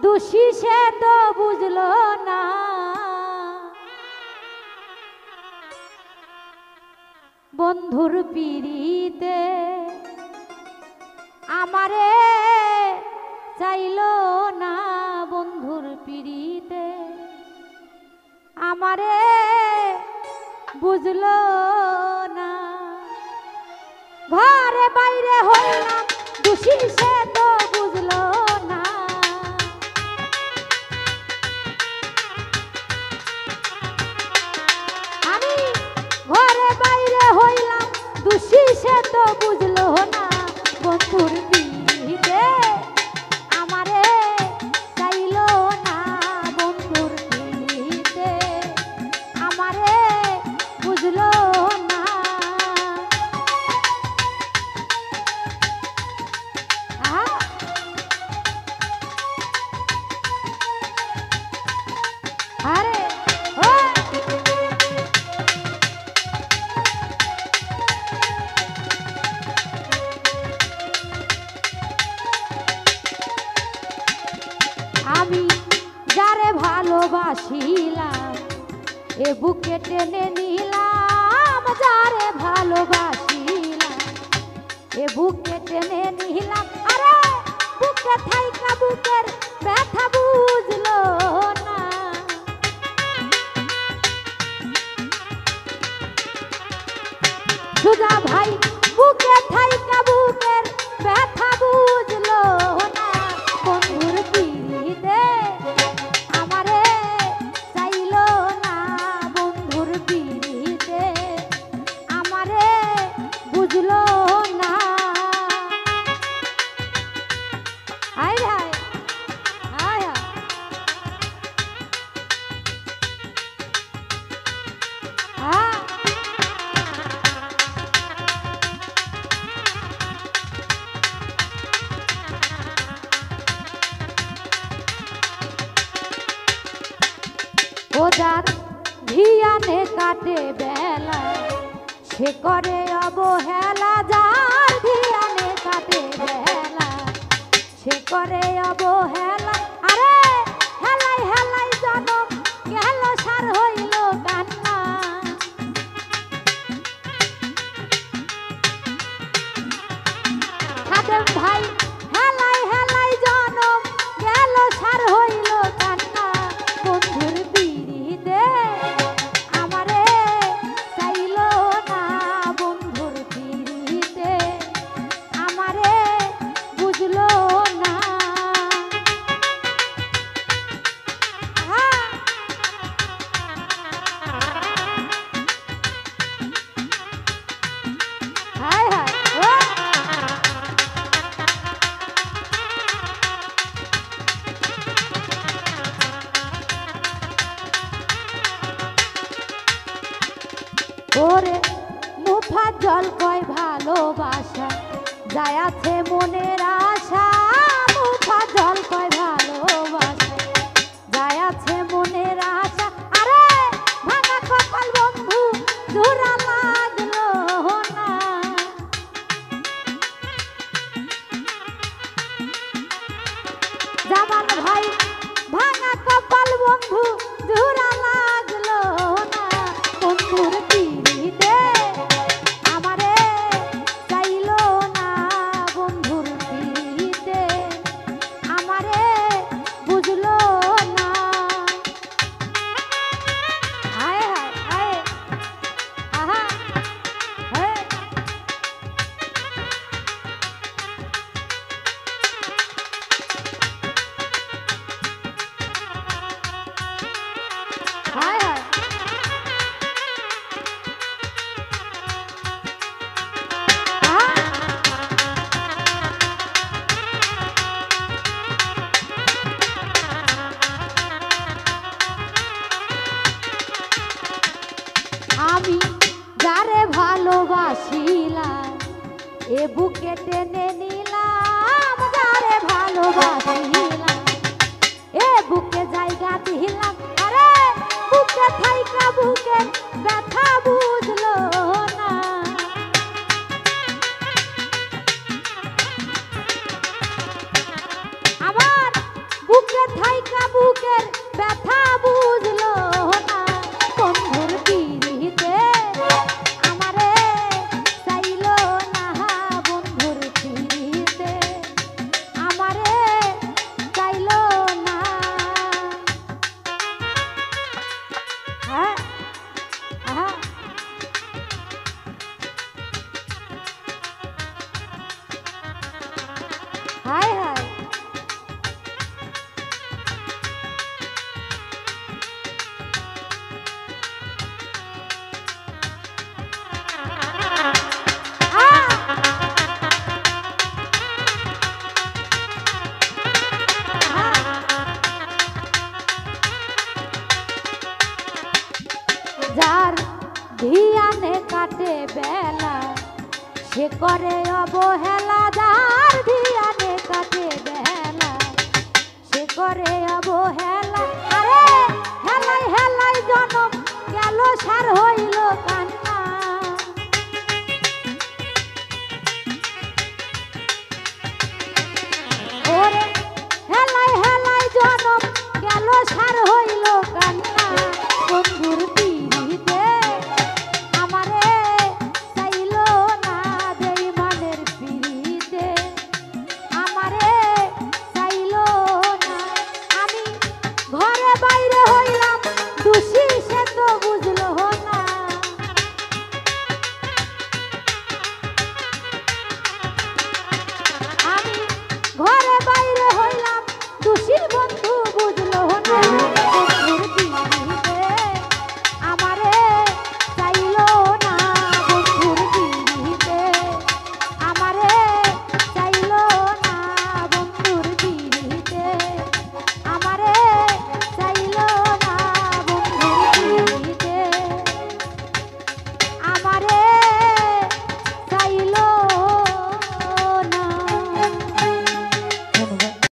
দোষী সে তো বুঝলো না, বন্ধুর পিড়িতে আমারে চাইলো না, বন্ধুর পিড়িতে আমারে বুঝলো না। ঘরে বাইরে হইলাম দোষী সে তো বুঝলো না, আমি ঘরে বাইরে হইলাম দোষী সে তো বুঝলো না, বন্ধুর পিড়িতে আমারে চাইলো না, বন্ধুর পিড়িতে আমারে বুঝলো না। আরে আমি যারে ভালোবাসিলাম এ বুকে টেনে নিলাম, যারে ভালোবাসিলাম এ বুকে টেনে নিলাম, আরে বুকে থাইকা বুকের ব্যথা বুঝলো না। সুজা ভাই বুকে থাইকা বুকের ব্যথা বুঝলো না, বন্ধুর পিড়িতে আমারে চাইলো না, বন্ধুর পিড়িতে আমারে বুঝলো না। হায় হায় হায় হায় ও যার ধিয়ানে কাটে বেলা সে করে অবহেলা, যার ধিয়ানে কাটে বেলা সে করে অবহেলা, আরে হেলাই হেলাই জনম গেল সার হইল কান্না। খাদেম ভাই হেলাই হেলাই জনম গেল সার হইল কান্না, বন্ধুর পিড়িতে আমারে চাইলো না, বন্ধুর পিড়িতে আমারে বুঝলো না। হায় হায় ওরে মুফা জল কয় ভালোবাসা যায় আছে মনের আশা, মুফা জল কয় ভালোবাসা যায় আছে মনের আশা, আরে ভাঙা কপাল বন্ধু জোড়া লাগলো না। জামান ভাই ভাঙা কপাল বন্ধু জোড়া লাগলো না, বন্ধুর পিড়িতে আমারে চাইলো না, বন্ধুর পিড়িতে আমারে বুঝলো না। হায় হায় হায় আহা হায় হায় হায় আমি যারে ভালোবাসিলাম এ বুকে টেনে নিলাম, যারে ভালোবাসিলাম এ বুকে জায়গা দিলাম, আরে বুকে থাইকা বুকের ব্যথা বুঝলো না। আমার বুকে বুকের ব্যথা বুঝলো না বন্ধুর পিড়িতে আমারে চাইলো না বন্ধুর পিড়িতে আমারে চাইলো না হ্যাঁ হ্যাঁ হায় হায় যার ধিয়ানে কাটে বেলা সে করে অবহেলা যার ধিয়ানে কাটে বেলা সে করে অবহেলা আরে হেলাই হেলাই জনম গেল সার হইল কান্না ওরে হেলাই হেলাই জনম গেল সার হইল কান্না